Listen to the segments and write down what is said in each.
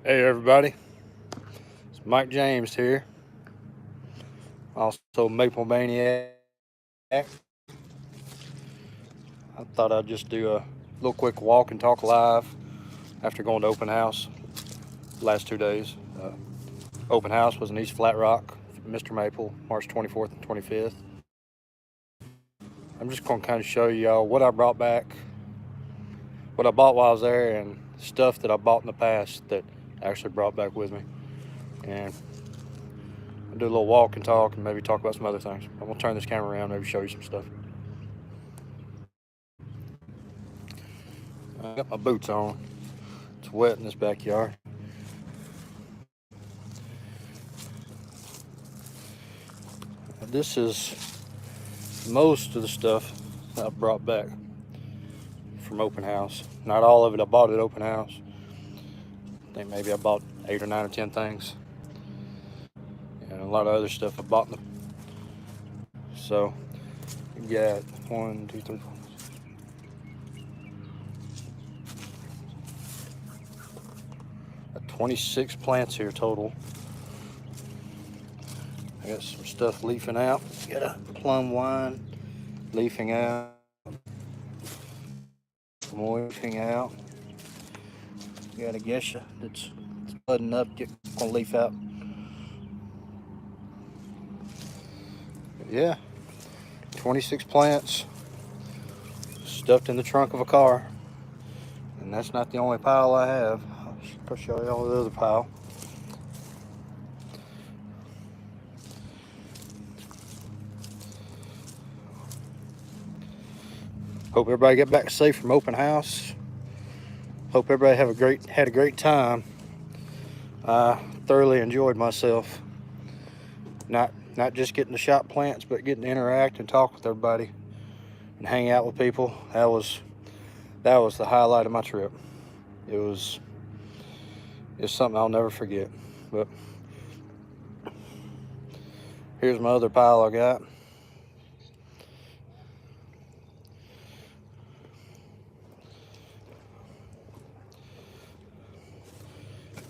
Hey everybody, it's Mike James here, also Maple Maniac. I thought I'd just do a little quick walk and talk live after going to open house the last 2 days. Open house was in East Flat Rock, MrMaple, March 24th and 25th. I'm just going to kind of show y'all what I brought back, what I bought while I was there, and stuff that I bought in the past that I actually brought back with me. And I'll do a little walk and talk and maybe talk about some other things. I'm gonna turn this camera around, maybe show you some stuff. I got my boots on. It's wet in this backyard. This is most of the stuff that I brought back from open house. Not all of it I bought at open house. I think maybe I bought 8 or 9 or 10 things. And a lot of other stuff I bought. So you got 1, 2, 3, 4. 26 plants here total. I got some stuff leafing out. Got a plum wine leafing out. More leafing out. Got a geisha that's budding up, gonna leaf out. Yeah, 26 plants stuffed in the trunk of a car. And that's not the only pile I have. I'll show you all the other pile. Hope everybody get back safe from open house. Hope everybody had a great time. I thoroughly enjoyed myself. Not just getting to shop plants, but getting to interact and talk with everybody and hang out with people. That was the highlight of my trip. It's something I'll never forget. But here's my other pile I got.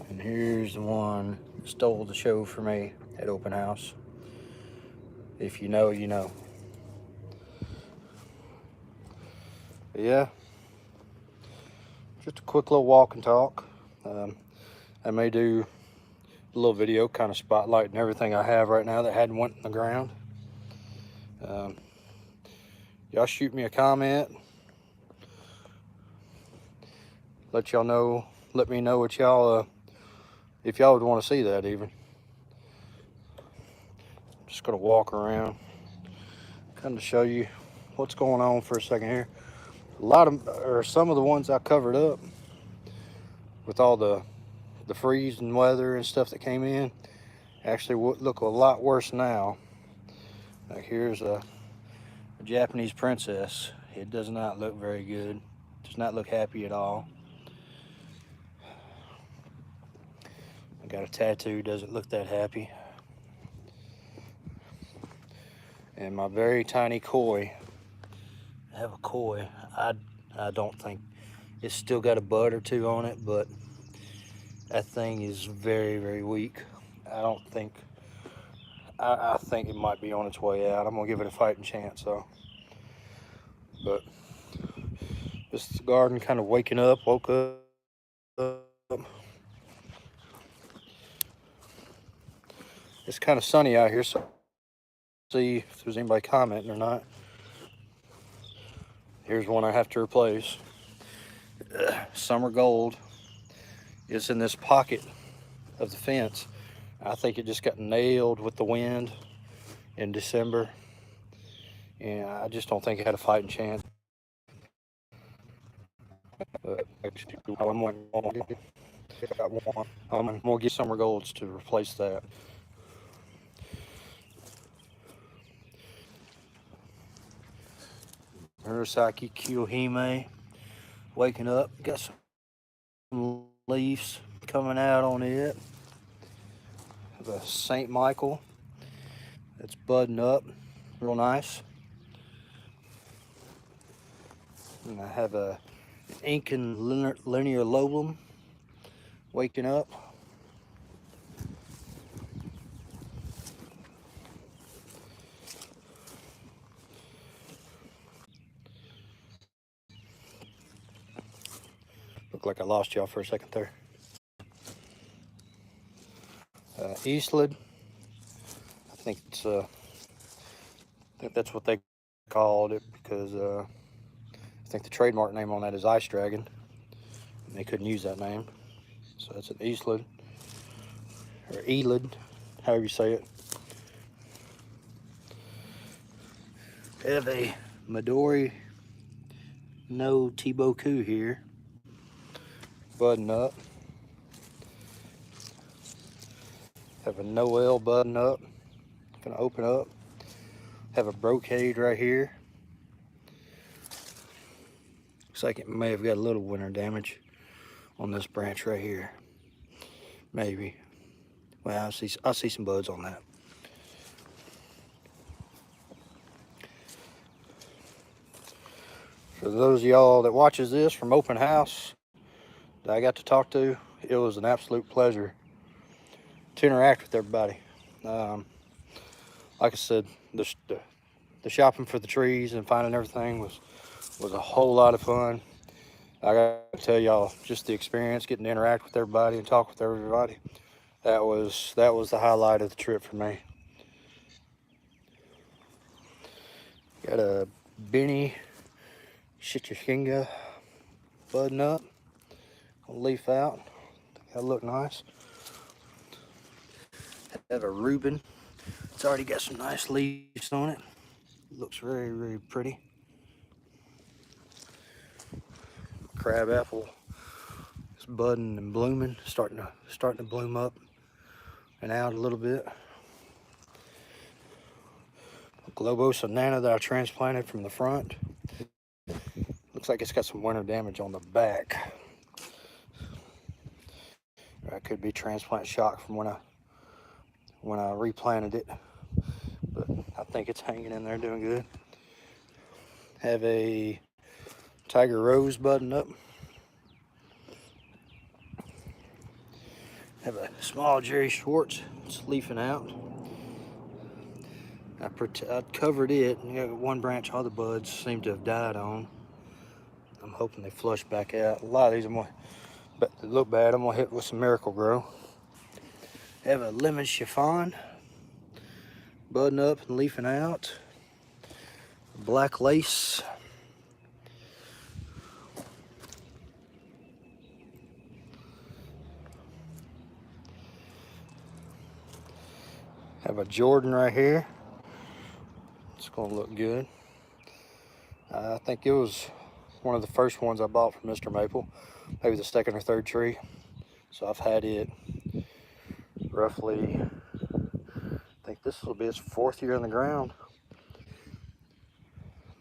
And here's the one that stole the show for me at open house. If you know, you know. But yeah, just a quick little walk and talk. I may do a little video kind of spotlighting everything I have right now that hadn't went in the ground. Y'all shoot me a comment. Let me know what y'all, if y'all would want to see that even. Just gonna walk around, kind of show you what's going on for a second here. Some of the ones I covered up with all the freeze and weather and stuff that came in actually would look a lot worse now. Like here's a Japanese princess. It does not look very good. Does not look happy at all. I got a tattoo, doesn't look that happy. And my very tiny koi. I have a koi. I don't think it's still got a bud or two on it, but that thing is very, very weak. I think it might be on its way out. I'm gonna give it a fighting chance though. But this is the garden kind of woke up. It's kind of sunny out here, so see if there's anybody commenting or not. Here's one I have to replace. Summer gold. It's in this pocket of the fence. I think it just got nailed with the wind in December. And I just don't think it had a fighting chance. I'm gonna get summer golds to replace that. Murasaki Kiyohime waking up. Got some leaves coming out on it. The St. Michael that's budding up real nice. And I have a Incan linear lobum waking up. like I lost y'all for a second there. Eastland. I think that's what they called it, because I think the trademark name on that is Ice Dragon, and they couldn't use that name. So that's an Eastland, or Elid, however you say it. We have a Midori no Tiboku here, budding up. Have a Noel budding up, gonna open up. Have a brocade right here. Looks like it may have got a little winter damage on this branch right here. Maybe. Well, I see some buds on that. For those of y'all that watches this from open house that I got to talk to, it was an absolute pleasure to interact with everybody. Like I said, the shopping for the trees and finding everything was a whole lot of fun. I got to tell y'all, just the experience, getting to interact with everybody and talk with everybody, that was the highlight of the trip for me. Got a Benny Shichikinga budding up, gonna leaf out. That'll look nice. Have a Reuben. It's already got some nice leaves on it. Looks very, very pretty. Crab apple is budding and blooming, starting to bloom up and out a little bit. Globosa nana that I transplanted from the front. Looks like it's got some winter damage on the back. That could be transplant shock from when I replanted it, but I think it's hanging in there doing good. Have a Tiger Rose budding up. Have a small Jerry Schwartz. It's leafing out. I covered it, and got one branch all the buds seem to have died on. I'm hoping they flush back out. A lot of these but they look bad. I'm gonna hit with some Miracle Grow. Have a lemon chiffon budding up and leafing out. Black lace. Have a Jordan right here. It's gonna look good. I think it was one of the first ones I bought from MrMaple, maybe the second or third tree. So I've had it roughly, I think this will be its fourth year in the ground.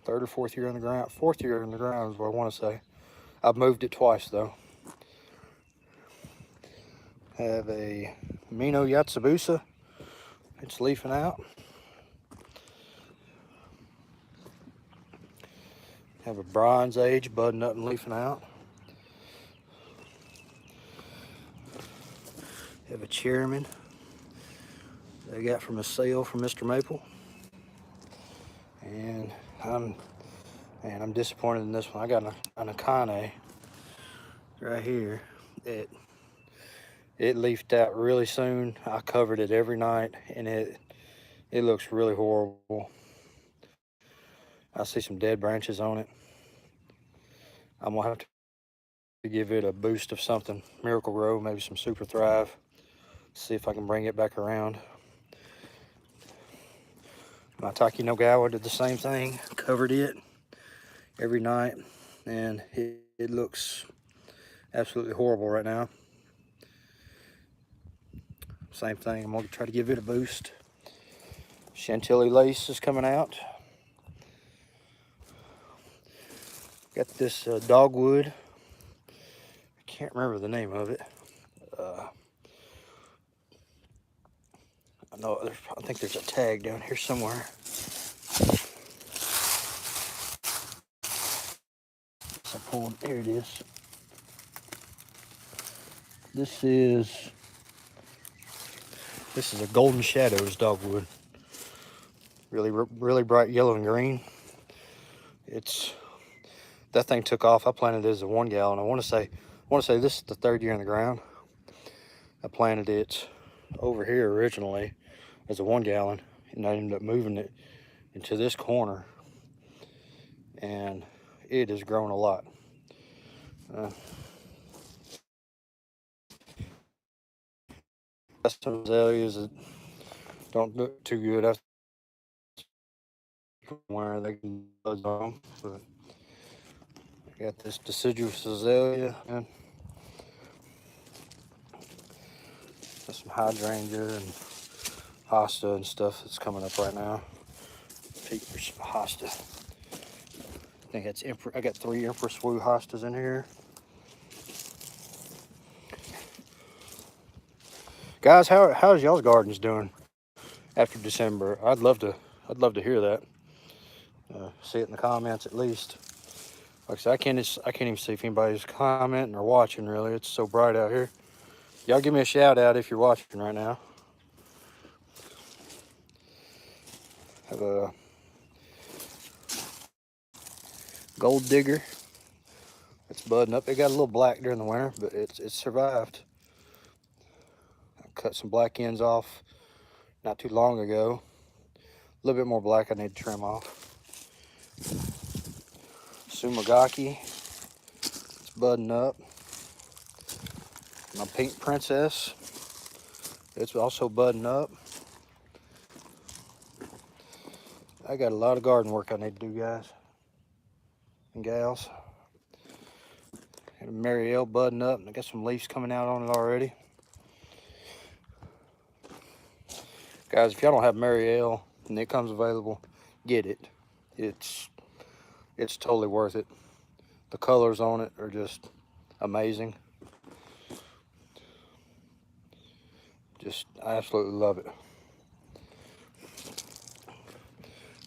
Third or fourth year in the ground. Fourth year in the ground is what I want to say. I've moved it twice though. Have a Mino Yatsubusa. It's leafing out. Have a Bronze Age budding up and leafing out. Have a Chairman that I got from a sale from MrMaple. And I'm disappointed in this one. I got an Akane right here. It leafed out really soon. I covered it every night, and it looks really horrible. I see some dead branches on it. I'm gonna have to give it a boost of something. Miracle Grow, maybe some Super Thrive. See if I can bring it back around. My Taki no Gawa did the same thing. Covered it every night, and it looks absolutely horrible right now. Same thing, I'm gonna try to give it a boost. Chantilly lace is coming out. Got this dogwood. I can't remember the name of it. I think there's a tag down here somewhere. So there it is. This is a Golden Shadows dogwood. Really bright yellow and green. That thing took off. I planted it as a 1 gallon. I want to say want to say this is the 3rd year in the ground. I planted it over here originally as a 1 gallon, and I ended up moving it into this corner, and it has grown a lot. That's some azaleas that don't look too good after where they can buzz on, but I got this deciduous azalea, and got some hydrangea and hosta and stuff that's coming up right now. Peek for some hosta. I think that's I got 3 Empress Woo hostas in here. Guys, how's y'all's gardens doing after December? I'd love to hear that. See it in the comments at least. Like I said, I can't even see if anybody's commenting or watching really. It's so bright out here. Y'all give me a shout out if you're watching right now. Have a gold digger. It's budding up. It got a little black during the winter, but it's survived. I cut some black ends off not too long ago. A little bit more black I need to trim off. Sumagaki. It's budding up. My pink princess. It's also budding up. I got a lot of garden work I need to do, guys and gals. Got a Marielle budding up, and I got some leaves coming out on it already. Guys, if y'all don't have Marielle and it comes available, get it. It's totally worth it. The colors on it are just amazing. I absolutely love it.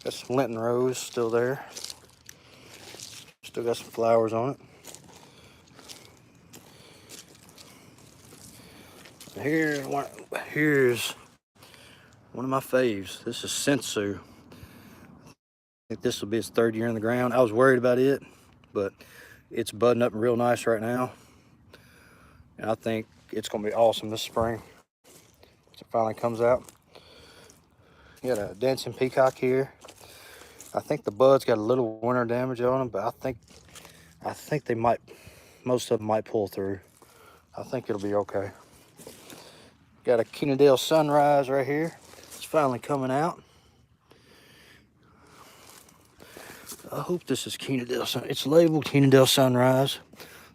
Got some Linton Rose still there. Still got some flowers on it. Here's one of my faves. This is Sensu. I think this will be its 3rd year in the ground. I was worried about it, but it's budding up real nice right now. And I think it's gonna be awesome this spring. Once it finally comes out. You got a dancing peacock here. I think the buds got a little winter damage on them, but I think they might, most of them might pull through. I think it'll be okay. Got a Keenadale Sunrise right here. It's finally coming out. I hope this is Keenadale Sun. It's labeled Keenadale Sunrise.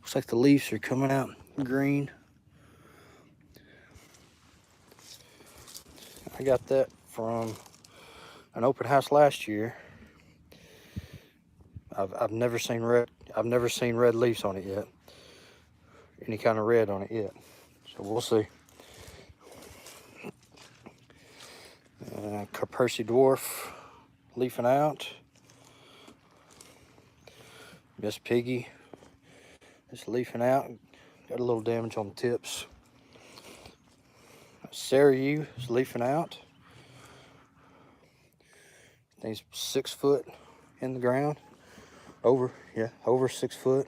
Looks like the leaves are coming out green. I got that from an open house last year. I've never seen red. I've never seen red leaves on it yet. Any kind of red on it yet. So we'll see. Percy Dwarf leafing out. Miss Piggy is leafing out. Got a little damage on the tips. Sarah is leafing out. I think it's 6 foot in the ground. Over 6 foot.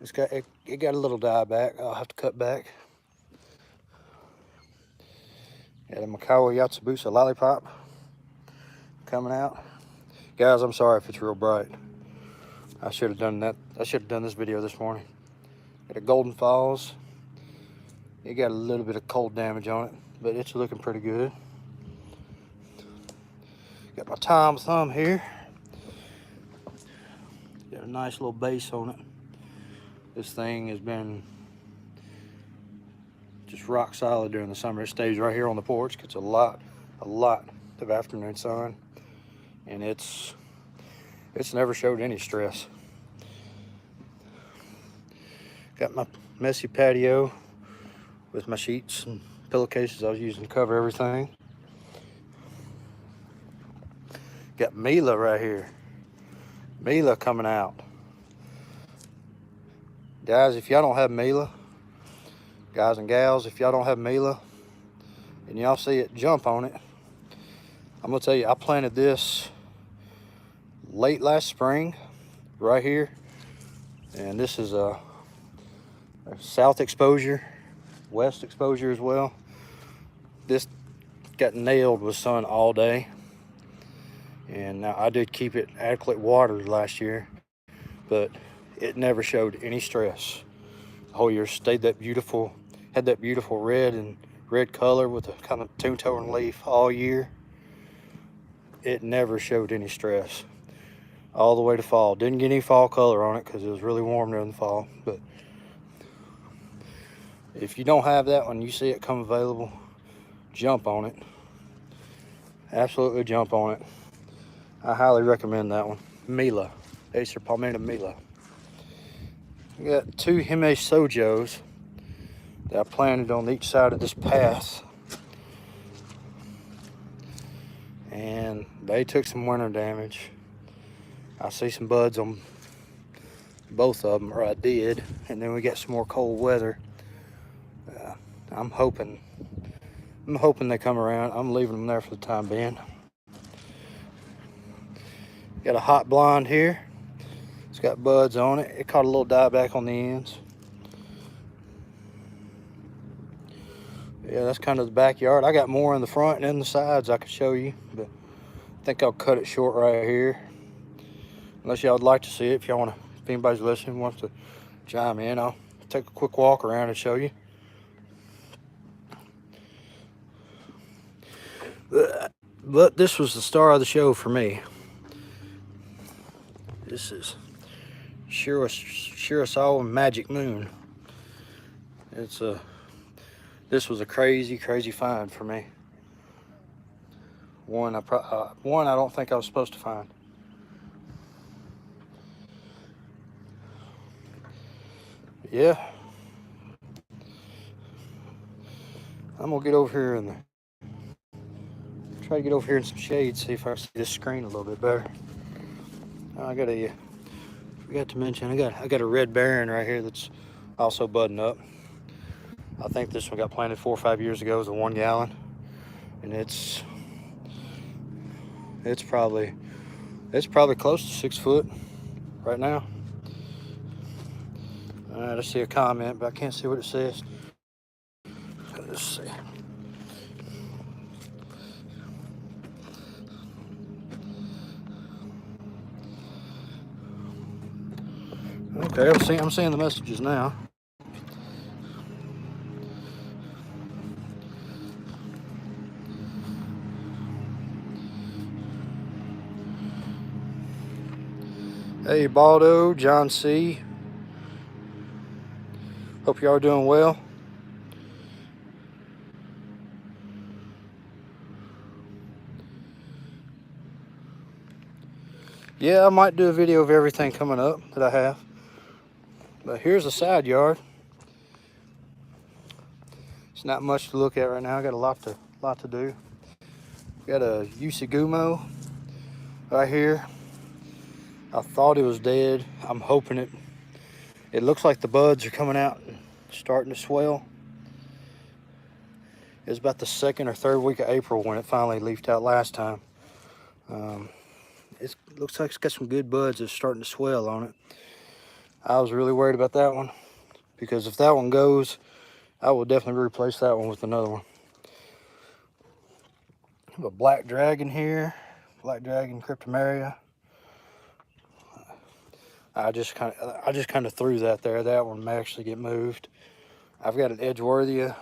It got a little dieback. I'll have to cut back. Got a Makawa Yatsubusa lollipop coming out. Guys, I'm sorry if it's real bright. I should have done that. I should have done this video this morning. Got a Golden Falls. It got a little bit of cold damage on it, but it's looking pretty good. Got my Tom Thumb here. Got a nice little base on it. This thing has been just rock solid during the summer. It stays right here on the porch. Gets a lot of afternoon sun, and it's never showed any stress. Got my messy patio with my sheets and pillowcases I was using to cover everything. Got Mila right here. Mila coming out. Guys, if y'all don't have Mila, guys and gals, if y'all don't have Mila and y'all see it, jump on it. I'm gonna tell you, I planted this late last spring right here, and this is south exposure, west exposure as well. This got nailed with sun all day. And now I did keep it adequately watered last year, but it never showed any stress. The whole year stayed that beautiful, had that beautiful red color with a kind of two-tone leaf all year. It never showed any stress all the way to fall. Didn't get any fall color on it because it was really warm during the fall. But if you don't have that one, you see it come available, jump on it. Absolutely jump on it. I highly recommend that one. Mila, Acer Palmina Mila. We got 2 Hime Sojos that I planted on each side of this path. And they took some winter damage. I see some buds on both of them, or I did. And then we got some more cold weather. I'm hoping they come around. I'm leaving them there for the time being. Got a hot blonde here. It's got buds on it. It caught a little dieback on the ends. Yeah, that's kind of the backyard. I got more in the front and in the sides I could show you, but I think I'll cut it short right here. Unless y'all would like to see it. If y'all want to, if anybody's listening wants to chime in, I'll take a quick walk around and show you. But this was the star of the show for me. This is Shirasawa Magic Moon. This was a crazy find for me. One I don't think I was supposed to find. Yeah. I'm gonna get over here and try to get over here in some shade, see if I can see this screen a little bit better. I forgot to mention, I got a red baron right here that's also budding up. I think this one got planted 4 or 5 years ago. It was a 1 gallon, and it's probably close to 6 foot right now. All right, I see a comment, but I can't see what it says. Let's see. Okay, I'm seeing the messages now. Hey, Baldo, John C. Hope y'all are doing well. Yeah, I might do a video of everything coming up that I have. But here's the side yard. It's not much to look at right now. I got a lot to do. Got a Usigumo right here. I thought it was dead. I'm hoping it looks like the buds are coming out and starting to swell. It was about the 2nd or 3rd week of April when it finally leafed out last time. It looks like it's got some good buds that's starting to swell on it. I was really worried about that one, because if that one goes, I will definitely replace that one with another one. I have a black dragon here, black dragon cryptomeria. I just kind of threw that there. That one may actually get moved. I've got an Edgeworthia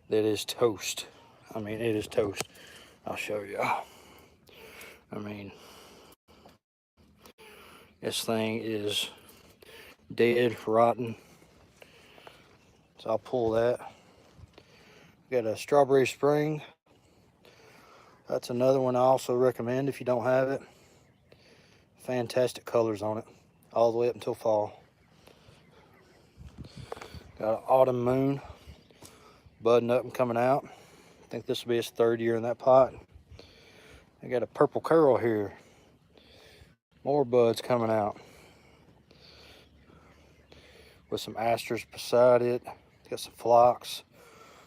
that is toast. I mean, it is toast. I'll show you. I mean, this thing is dead, rotten. So I'll pull that. Got a Strawberry Spring. That's another one I also recommend if you don't have it. Fantastic colors on it, all the way up until fall. Got an Autumn Moon, budding up and coming out. I think this will be his 3rd year in that pot. I got a Purple Curl here. More buds coming out. With some asters beside it. Got some phlox.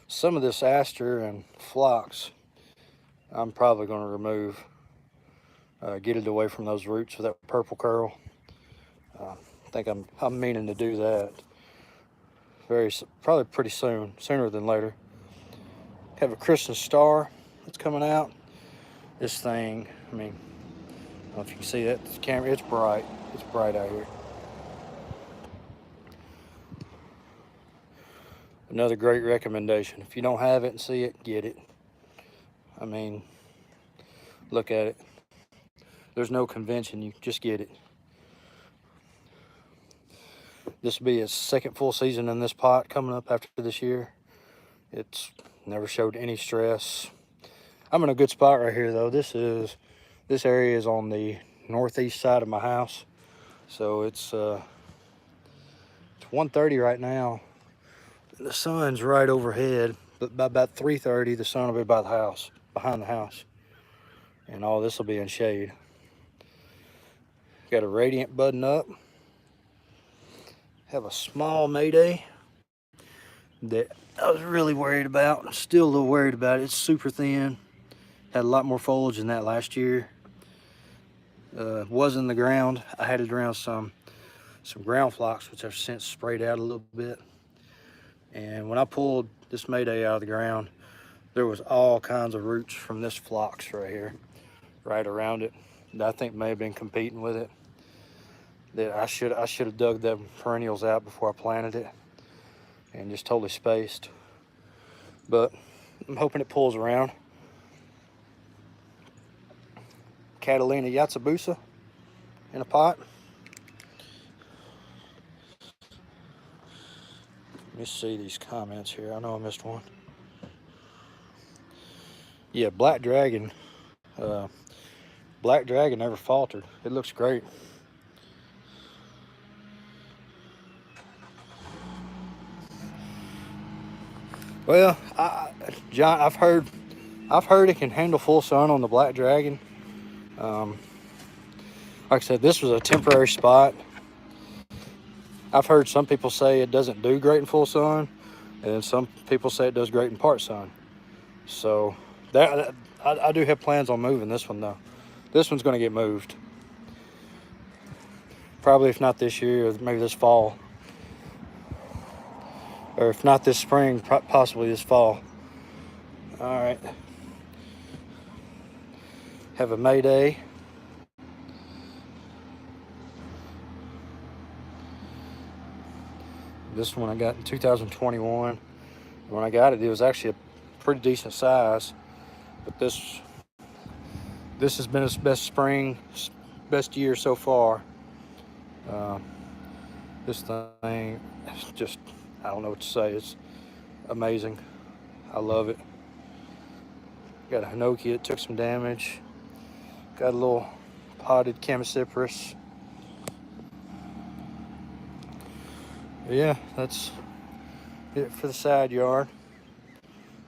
Some of this aster and phlox I'm probably going to remove. Get it away from those roots with that Purple Curl. I think I'm meaning to do that. probably pretty soon, sooner than later. Have a Christmas star that's coming out. This thing, I mean, I don't know if you can see that. This camera, it's bright. It's bright out here. Another great recommendation. If you don't have it and see it, get it. I mean, look at it. There's no convention, you just get it. This will be its second full season in this pot coming up after this year. It's never showed any stress. I'm in a good spot right here though. This area is on the northeast side of my house. So it's 1:30 right now. The sun's right overhead, but by about 3:30 the sun will be by the house, behind the house. And all this will be in shade. Got a radiant budding up. Have a small Mayday that I was really worried about. I'm still a little worried about it. It's super thin. Had a lot more foliage than that last year. Was in the ground. I had it around some ground phlox, which I've since sprayed out a little bit. And when I pulled this Mayday out of the ground, there was all kinds of roots from this phlox right here, right around it, that I think may have been competing with it. That I should have dug them perennials out before I planted it and just totally spaced. But I'm hoping it pulls around. Catalina Yatsubusa in a pot. Let me see these comments here. I know I missed one. Yeah, Black Dragon. Black Dragon never faltered. It looks great. Well, John, I've heard it can handle full sun on the Black Dragon. Like I said, this was a temporary spot. I've heard some people say it doesn't do great in full sun, and some people say it does great in part sun. So that I do have plans on moving this one though. This one's going to get moved. Probably if not this year, maybe this fall. Or if not this spring, possibly this fall. All right. Have a Mayday. This one I got in 2021. When I got it, it was actually a pretty decent size. But this has been its best spring, best year so far. This thing is just, I don't know what to say. It's amazing. I love it. Got a Hinoki that took some damage. Got a little potted Chamaecyparis. Yeah, that's it for the side yard.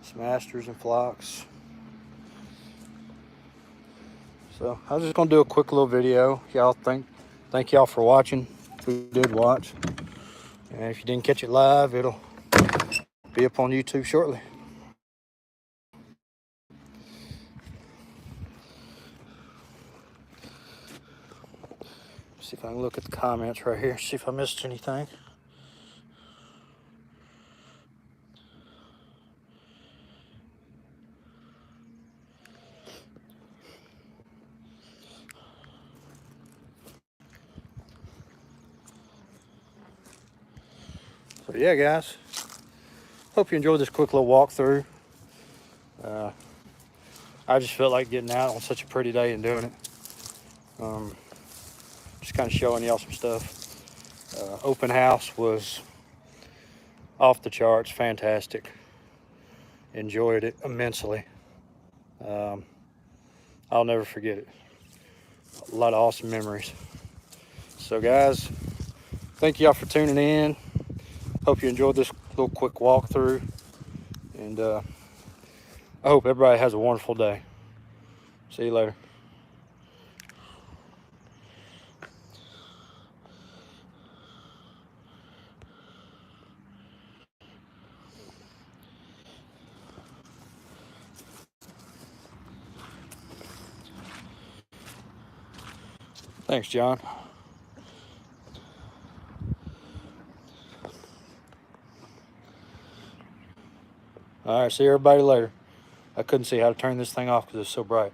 Some asters and phlox. So I was just gonna do a quick little video. Y'all thank y'all for watching. Who did watch? And if you didn't catch it live, it'll be up on YouTube shortly. See if I can look at the comments right here, see if I missed anything. So yeah, guys, hope you enjoyed this quick little walkthrough. I just felt like getting out on such a pretty day and doing it. Just kind of showing y'all some stuff. Open house was off the charts, fantastic. Enjoyed it immensely. I'll never forget it. A lot of awesome memories. So guys, thank y'all for tuning in. Hope you enjoyed this little quick walkthrough. And I hope everybody has a wonderful day. See you later. Thanks, John. All right, see everybody later. I couldn't see how to turn this thing off because it's so bright.